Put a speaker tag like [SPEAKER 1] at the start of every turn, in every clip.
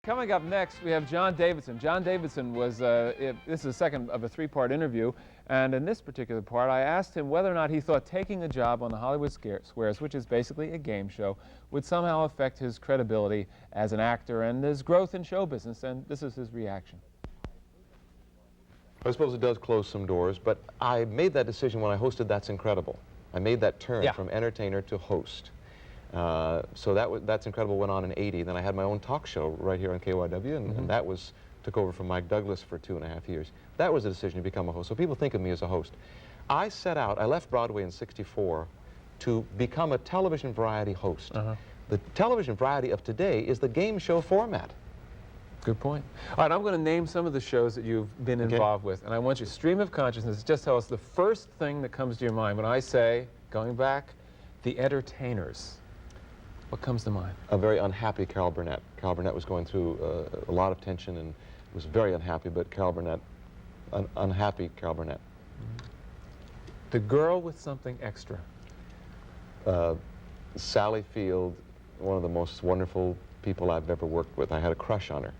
[SPEAKER 1] Coming up next, we have John Davidson. John Davidson was, this is the second of a three-part interview, and in this particular part, I asked him whether or not he thought taking a job on the Hollywood Squares, which is basically a game show, would somehow affect his credibility as an actor and his growth in show business, and this is his reaction.
[SPEAKER 2] I suppose it does close some doors, but I made that decision when I hosted That's Incredible. I made that turn from entertainer to host. So That's Incredible went on in '80. Then I had my own talk show right here on KYW, and that took over from Mike Douglas for 2.5 years. That was a decision to become a host. So people think of me as a host. I left Broadway in '64 to become a television variety host. The television variety of today is the game show format.
[SPEAKER 1] Good point. All right, I'm going to name some of the shows that you've been involved with, and I want you to stream of consciousness. Just tell us the first thing that comes to your mind when I say, going back, The Entertainers. What comes to mind? A
[SPEAKER 2] very unhappy Carol Burnett. Carol Burnett was going through a lot of tension and was very unhappy, but Carol Burnett, unhappy Carol Burnett.
[SPEAKER 1] The Girl with Something Extra.
[SPEAKER 2] Sally Field, one of the most wonderful people I've ever worked with. I had a crush on her.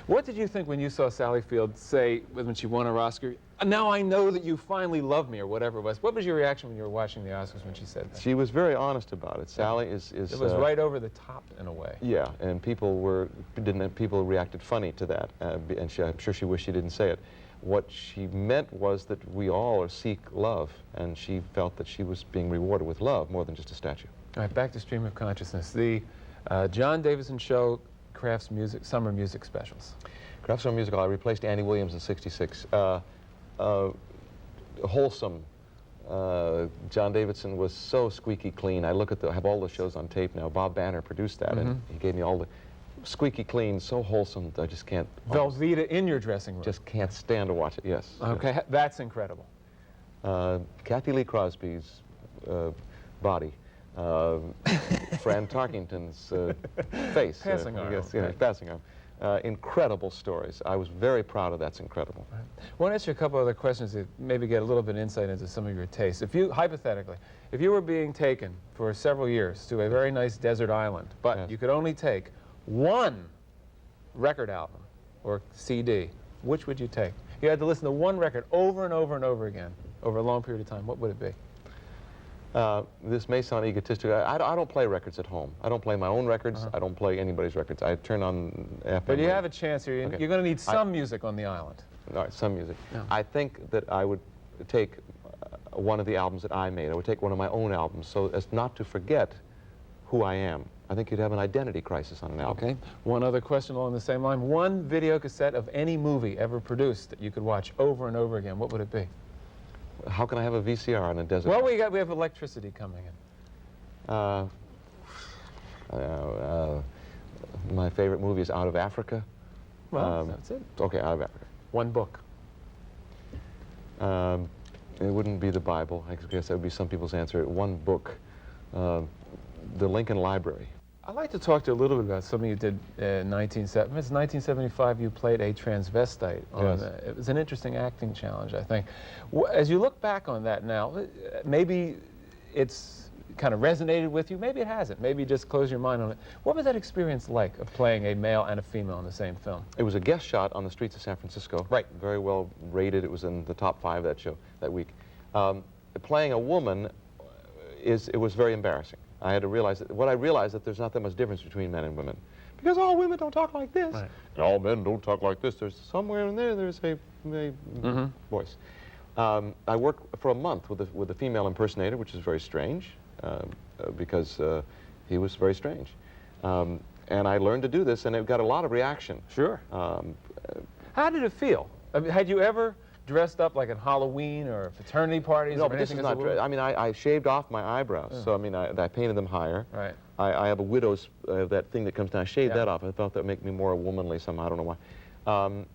[SPEAKER 1] What did you think when you saw Sally Field say, when she won her Oscar, "Now I know that you finally love me," or whatever it was? What was your reaction when you were watching the Oscars when she said that?
[SPEAKER 2] She was very honest about it. Sally is
[SPEAKER 1] it was right over the top in a way.
[SPEAKER 2] Yeah, and people reacted funny to that, and I'm sure she wished she didn't say it. What she meant was that we all seek love, and she felt that she was being rewarded with love more than just a statue.
[SPEAKER 1] All right, back to Stream of Consciousness. The John Davidson Show Crafts Music, Summer Music Specials.
[SPEAKER 2] Crafts Summer Musical, I replaced Annie Williams in '66. Wholesome. John Davidson was so squeaky clean. I have all the shows on tape now. Bob Banner produced that, and he gave me all the squeaky clean, so wholesome, I just can't...
[SPEAKER 1] Velveeta in your dressing room.
[SPEAKER 2] Just can't stand to watch it, yes.
[SPEAKER 1] Okay, yes. That's incredible.
[SPEAKER 2] Kathy Lee Crosby's body. Fran Tarkington's face.
[SPEAKER 1] Passing arm.
[SPEAKER 2] Yes, yeah, passing arm. Incredible stories. I was very proud of That's Incredible.
[SPEAKER 1] Right. I want to ask you a couple other questions to maybe get a little bit of insight into some of your tastes. If you, hypothetically, if you were being taken for several years to a very nice desert island, but you could only take one record album or CD, which would you take? You had to listen to one record over and over and over again over a long period of time. What would it be?
[SPEAKER 2] This may sound egotistical. I don't play records at home. I don't play my own records. I don't play anybody's records. I turn on FM.
[SPEAKER 1] But you have a chance here. You're going to need some music on the island.
[SPEAKER 2] All right, some music. Yeah. I think that I would take one of the albums that I made. I would take one of my own albums so as not to forget who I am. I think you'd have an identity crisis on an album.
[SPEAKER 1] Okay. One other question along the same line. One video cassette of any movie ever produced that you could watch over and over again, what would it be?
[SPEAKER 2] How can I have a VCR on a desert?
[SPEAKER 1] Well, we have electricity coming in.
[SPEAKER 2] My favorite movie is Out of Africa.
[SPEAKER 1] Well, that's it.
[SPEAKER 2] Okay, Out of Africa.
[SPEAKER 1] One book.
[SPEAKER 2] It wouldn't be the Bible. I guess that would be some people's answer. One book. The Lincoln Library.
[SPEAKER 1] I'd like to talk to you a little bit about something you did in 1975. You played a transvestite. It was an interesting acting challenge, I think. As you look back on that now, maybe it's kind of resonated with you, maybe it hasn't. Maybe you just close your mind on it. What was that experience like of playing a male and a female in the same film?
[SPEAKER 2] It was a guest shot on the streets of San Francisco. Right. Very well rated. It was in the top 5 that week. Playing a woman, it was very embarrassing. I had to realize that there's not that much difference between men and women. Because all women don't talk like this. Right. And all men don't talk like this. There's somewhere in there's a voice. I worked for a month with a female impersonator, which is very strange, because he was very strange. And I learned to do this, and it got a lot of reaction.
[SPEAKER 1] Sure. How did it feel? I mean, had you ever dressed up like at Halloween or fraternity parties?
[SPEAKER 2] No, but this is not. I mean, I shaved off my eyebrows, so I mean, I painted them higher.
[SPEAKER 1] Right.
[SPEAKER 2] I have a widow's that thing that comes down. I shaved that off. I thought that would make me more womanly somehow. I don't know why.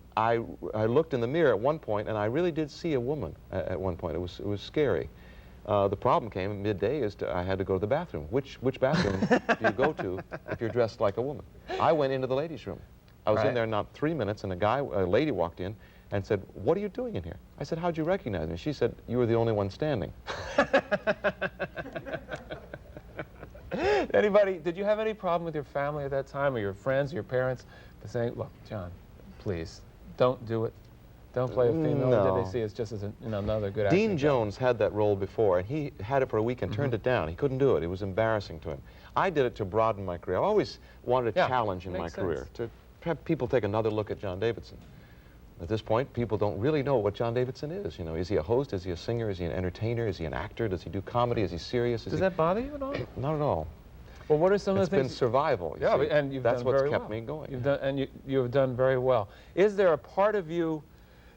[SPEAKER 2] I looked in the mirror at one point, and I really did see a woman at one point. It was scary. The problem came at midday. I had to go to the bathroom. Which bathroom do you go to if you're dressed like a woman? I went into the ladies' room. I was in there not 3 minutes, and a lady walked in and said, "What are you doing in here?" I said, "How'd you recognize me?" She said, "You were the only one standing."
[SPEAKER 1] Did you have any problem with your family at that time, or your friends, or your parents, saying, look, John, please, don't do it. Don't play a female.
[SPEAKER 2] No.
[SPEAKER 1] Or did they see it as just as another good
[SPEAKER 2] Dean
[SPEAKER 1] acting
[SPEAKER 2] Jones had that role before, and he had it for a week and turned it down. He couldn't do it. It was embarrassing to him. I did it to broaden my career. I always wanted a challenge in my career, to have people take another look at John Davidson. At this point, people don't really know what John Davidson is. You know, is he a host? Is he a singer? Is he an entertainer? Is he an actor? Does he do comedy? Is he serious?
[SPEAKER 1] Does that bother you at all?
[SPEAKER 2] Not at all.
[SPEAKER 1] Well, what are some of the things?
[SPEAKER 2] It's been survival.
[SPEAKER 1] Yeah,
[SPEAKER 2] see.
[SPEAKER 1] and you've
[SPEAKER 2] That's
[SPEAKER 1] done
[SPEAKER 2] what's
[SPEAKER 1] very
[SPEAKER 2] kept
[SPEAKER 1] well.
[SPEAKER 2] me going.
[SPEAKER 1] You've done, and you have done very well. Is there a part of you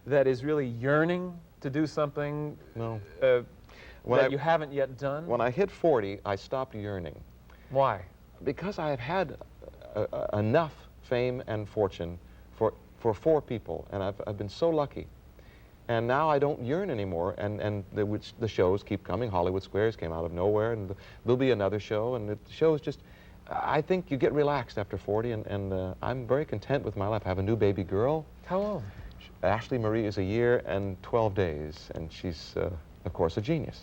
[SPEAKER 1] that is really yearning to do something
[SPEAKER 2] No.
[SPEAKER 1] that you haven't yet done?
[SPEAKER 2] When I hit 40, I stopped yearning.
[SPEAKER 1] Why?
[SPEAKER 2] Because I have had enough fame and fortune for 4 people, and I've been so lucky. And now I don't yearn anymore, and the shows keep coming. Hollywood Squares came out of nowhere, and there'll be another show, and the show is just, I think you get relaxed after 40, and I'm very content with my life. I have a new baby girl.
[SPEAKER 1] How old?
[SPEAKER 2] Ashley Marie is a year and 12 days, and she's, of course, a genius.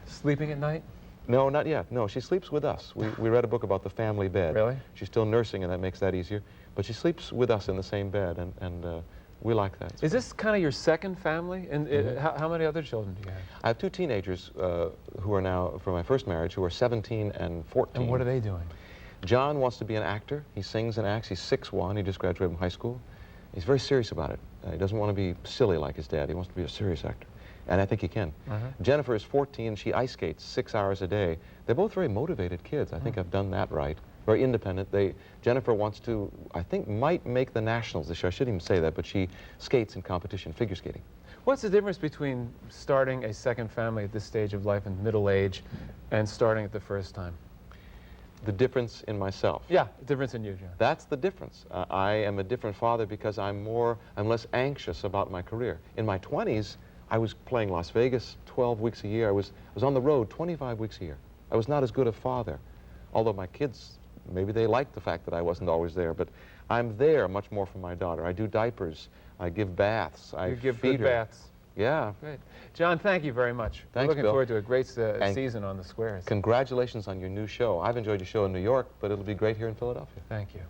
[SPEAKER 1] Sleeping at night?
[SPEAKER 2] No, not yet. No, she sleeps with us. We read a book about the family bed.
[SPEAKER 1] Really?
[SPEAKER 2] She's still nursing, and that makes that easier. But she sleeps with us in the same bed, and we like that.
[SPEAKER 1] Is this kind of your second family? And how many other children do you have?
[SPEAKER 2] I have 2 teenagers who are now, from my first marriage, who are 17 and 14.
[SPEAKER 1] And what are they doing?
[SPEAKER 2] John wants to be an actor. He sings and acts. He's 6'1". He just graduated from high school. He's very serious about it. He doesn't want to be silly like his dad. He wants to be a serious actor. And I think he can. Jennifer is 14. She ice skates 6 hours a day. They're both very motivated kids. I think I've done that right. Very independent. Jennifer wants to, I think, might make the nationals this year. I shouldn't even say that, but she skates in competition, figure skating.
[SPEAKER 1] What's the difference between starting a second family at this stage of life in middle age and starting it the first time?
[SPEAKER 2] The difference in myself.
[SPEAKER 1] Yeah, the difference in you, John.
[SPEAKER 2] That's the difference. I am a different father because I'm less anxious about my career. In my 20s, I was playing Las Vegas 12 weeks a year. I was on the road 25 weeks a year. I was not as good a father, although my kids, maybe they liked the fact that I wasn't always there, but I'm there much more for my daughter. I do diapers, I give baths, I
[SPEAKER 1] give
[SPEAKER 2] feed
[SPEAKER 1] good
[SPEAKER 2] her.
[SPEAKER 1] baths.
[SPEAKER 2] Yeah.
[SPEAKER 1] Great. John, thank you very much.
[SPEAKER 2] Thanks,
[SPEAKER 1] We're looking
[SPEAKER 2] Bill.
[SPEAKER 1] forward to a great season on the squares.
[SPEAKER 2] Congratulations on your new show. I've enjoyed your show in New York, but it'll be great here in Philadelphia.
[SPEAKER 1] Thank you.